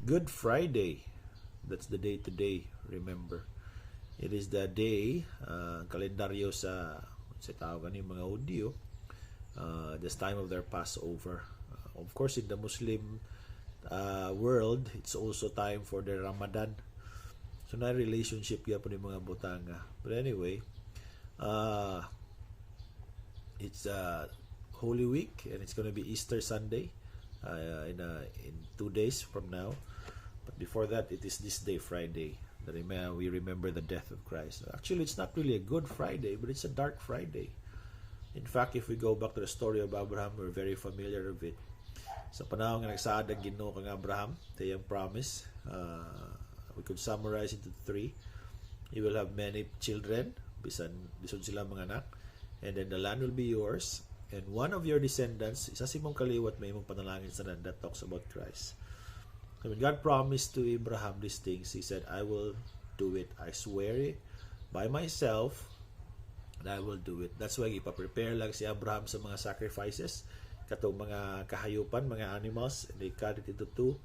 Good Friday. That's the day today, remember. It is the day, kalendaryo sa tawag ni mga Hudyo, this time of their Passover. Of course, in the Muslim world, it's also time for their Ramadan. So, na relationship yan po ni mga butanga. But anyway, it's Holy Week, and it's gonna be Easter Sunday in 2 days from now. But before that, it is this day, Friday, that we remember the death of Christ. Actually, it's not really a Good Friday, but it's a dark Friday. In fact, if we go back to the story of Abraham, we're very familiar with it. Sa panahon nga nagsaad ang Ginoo kang Abraham, tayong promise, we could summarize into 3. You will have many children, bisan sila mga anak, and then the land will be yours, and one of your descendants, isa si mong kaliwat, may mong panalangin sa land. That talks about Christ. So when God promised to Abraham these things, He said, I will do it. I swear it by myself, and I will do it. That's why ipaprepare lang si Abraham sa mga sacrifices, katong mga kahayupan, mga animals, and they cut it into 2.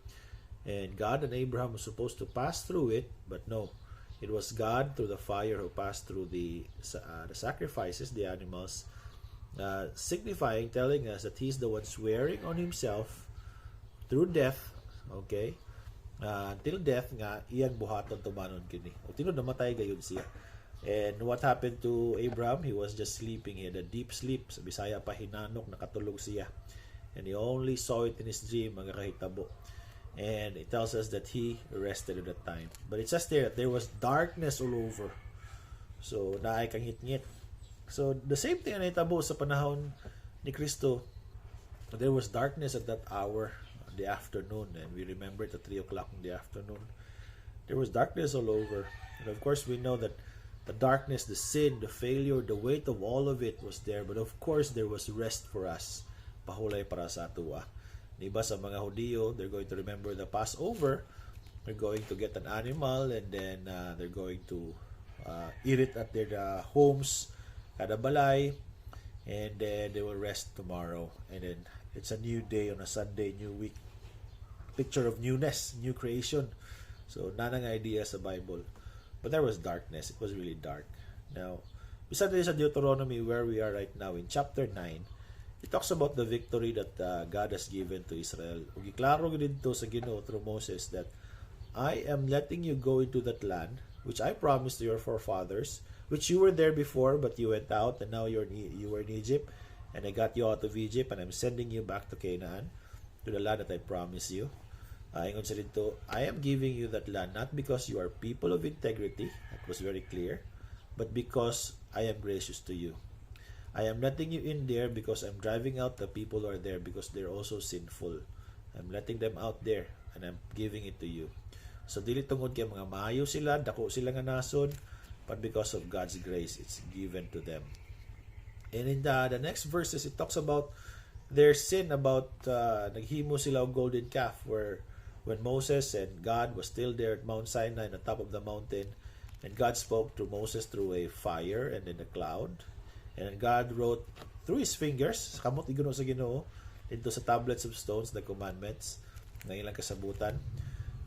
And God and Abraham were supposed to pass through it, but no. It was God through the fire who passed through the sacrifices, the animals, signifying, telling us that He's the one swearing on Himself through death, okay, until death nga, iyang buhaton tumanon kini. O tinod namatay gayon siya. And what happened to Abraham? He was just sleeping. He had a deep sleep. Sa Bisaya pa, hinanok, nakatulog siya. And he only saw it in his dream, mga kahitabo. And it tells us that he rested at that time. But it says there that there was darkness all over. So, naay kang ngit-ngit. So, the same thing na itabo sa panahon ni Kristo. There was darkness at that hour, the afternoon. And we remember it at 3 o'clock in the afternoon. There was darkness all over. And of course, we know that the darkness, the sin, the failure, the weight of all of it was there. But of course, there was rest for us. Pahulay para sa atua. Iba sa mga Hudiyo, they're going to remember the Passover. They're going to get an animal, and then they're going to eat it at their homes, kada balay, and then they will rest tomorrow. And then it's a new day on a Sunday, new week. Picture of newness, new creation. So, nanang idea sa Bible. But there was darkness. It was really dark. Now, beside sa Deuteronomy, where we are right now, in chapter 9, it talks about the victory that God has given to Israel. Ug giklaro dito sa Ginoo through Moses that I am letting you go into that land which I promised to your forefathers, which you were there before, but you went out, and now you were in Egypt, and I got you out of Egypt, and I'm sending you back to Canaan, to the land that I promised you. Ingon sa dito, I am giving you that land not because you are people of integrity, that was very clear, but because I am gracious to you. I am letting you in there because I'm driving out the people who are there because they're also sinful. I'm letting them out there, and I'm giving it to you. So, dili tungod kay mga maayo sila, dako sila nga nasod, but because of God's grace, it's given to them. And in the next verses, it talks about their sin, about naghimo sila og golden calf, where when Moses and God was still there at Mount Sinai, on the top of the mountain, and God spoke to Moses through a fire and in a cloud. And God wrote through His fingers, sa kamot Ginoo sa Ginoo, into sa tablets of stones, the commandments, ng ilang kasabutan.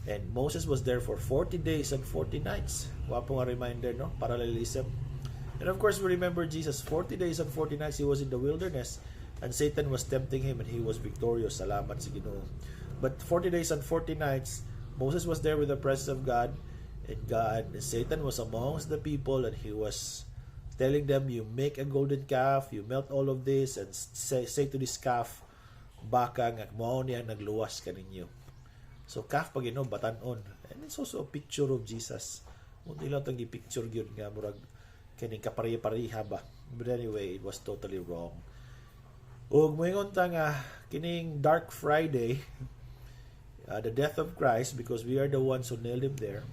And Moses was there for 40 days and 40 nights. Wapo nga reminder, no? Parallelism. And of course, we remember Jesus, 40 days and 40 nights, He was in the wilderness, and Satan was tempting Him, and He was victorious. Salamat sa Ginoo. But 40 days and 40 nights, Moses was there with the presence of God, and Satan was amongst the people, and he was telling them, you make a golden calf, you melt all of this, and say to this calf, baka nga mao niya nagluwas kaninyo. So calf pag batanon. And it's also a picture of Jesus. Munti lang itong i-picture yun nga, murag kaning kapariha-pariha ba. But anyway, it was totally wrong. Ug moingon ta nga kining Dark Friday, the death of Christ, because we are the ones who nailed Him there,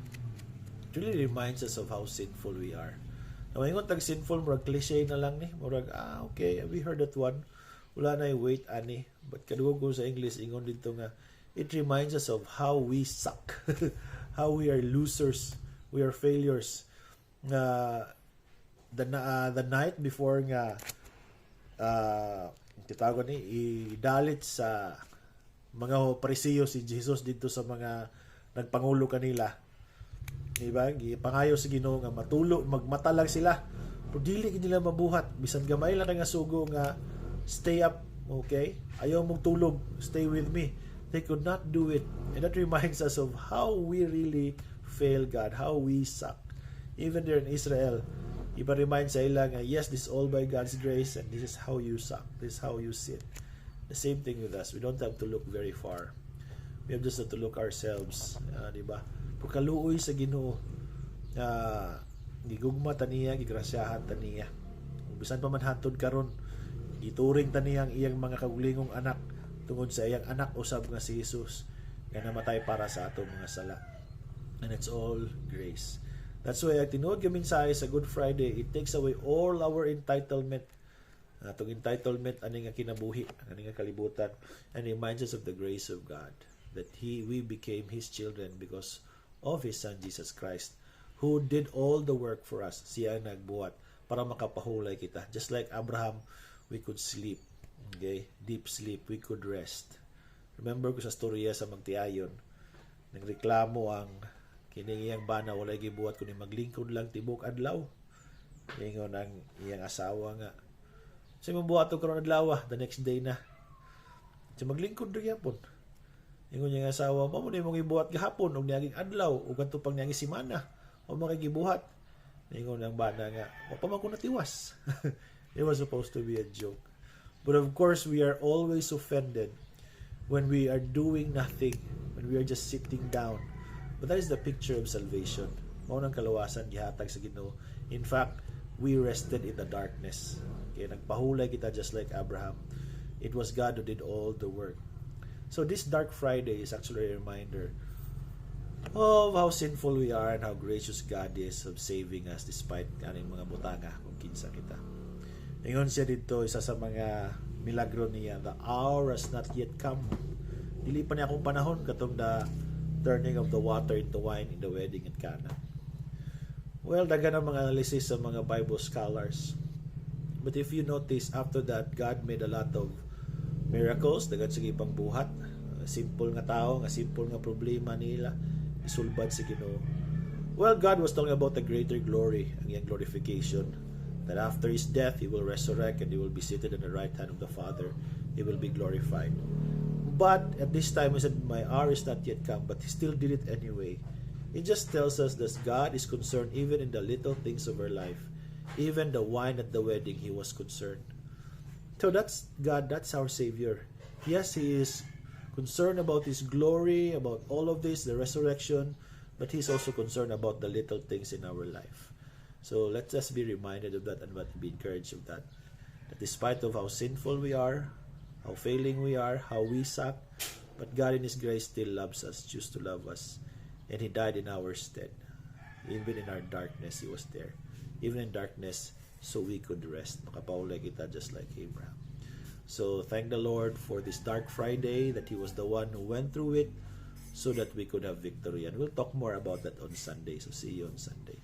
it really reminds us of how sinful we are. Now, ingon tag sinful, murag cliche na lang ni. Murag, okay, we heard that one. Wala na wait, ani. But kadugog ko sa English, ingon dito nga, it reminds us of how we suck. How we are losers. We are failures. The night before nga, titago ni, idalit sa mga Parisiyo si Jesus dito sa mga nagpangulo kanila. Diba? Pangayo sa Ginoo nga matulo, magmata lang sila. Pero dili gid nila mabuhat. Bisan gamay lang nga sugo nga stay up, okay? Ayaw mong tulog, stay with me. They could not do it. And that reminds us of how we really fail God, how we suck. Even there in Israel, iba remind sa ila nga, yes, this is all by God's grace and this is how you suck. This is how you sit. The same thing with us. We don't have to look very far. We have just to look ourselves. Diba? Pagkaluoy sa Ginoo, gigugma taniya, gigrasyahan taniya. Kung bisan pa man hantod karon, gituring taniya ang iyang mga kagulingong anak tungod sa iyang anak usab nga si Jesus nga namatay para sa ato mga sala. And it's all grace. That's why ang tinuod nga mensahe sa Good Friday, it takes away all our entitlement. Atong entitlement ani nga kinabuhi, ani nga kalibutan, and reminds us of the grace of God that we became His children because of His Son Jesus Christ, who did all the work for us. Siya ang nagbuhat para makapahulay kita. Just like Abraham, we could sleep. Okay? Deep sleep. We could rest. Remember ko sa storya sa magtiayon, nagreklamo ang kining iyang bana, walay gibuhat kundi maglingkod lang tibok adlaw. Ingon ang iyang asawa nga, kasi mabuhat ko karon adlaw, the next day na. So maglingkod rin yapon. Ingon niya asawa, mo ni mong gibuhat gahapon og niaging adlaw ug kadto pang niaging semana. O makigibuhat. Ingon ang bana nga, wa pa man ko natiwas. It was supposed to be a joke. But of course, we are always offended when we are doing nothing, when we are just sitting down. But that is the picture of salvation. Mao nang kalawasan gihatag sa Ginoo. In fact, we rested in the darkness. Okay, nagpahulay kita just like Abraham. It was God who did all the work. So this Dark Friday is actually a reminder of how sinful we are and how gracious God is of saving us despite kaning mga butanga kung kinsa kita. Ingon siya dito, isa sa mga milagro niya, the hour has not yet come. Dili pa niya akong panahon katong the turning of the water into wine in the wedding at Cana. Well, dagan ang mga analysis sa mga Bible scholars. But if you notice, after that, God made a lot of miracles, dagan sige pang buhat. Simple nga tao, nga simple nga problema nila, isulbad si Ginoo. Well, God was talking about the greater glory, ang iyang glorification. That after His death, He will resurrect and He will be seated on the right hand of the Father. He will be glorified. But at this time, He said, my hour is not yet come, but He still did it anyway. It just tells us that God is concerned even in the little things of our life. Even the wine at the wedding, He was concerned. So that's God, that's our Savior. Yes, He is concerned about His glory, about all of this, the resurrection, but He's also concerned about the little things in our life. So let us be reminded of that and be encouraged of that. That despite of how sinful we are, how failing we are, how we suck, but God in His grace still loves us, chooses to love us, and He died in our stead. Even in our darkness, He was there. Even in darkness, so we could rest. Makapahulay kita just like Abraham. So thank the Lord for this Dark Friday, that He was the one who went through it so that we could have victory. And we'll talk more about that on Sunday. So see you on Sunday.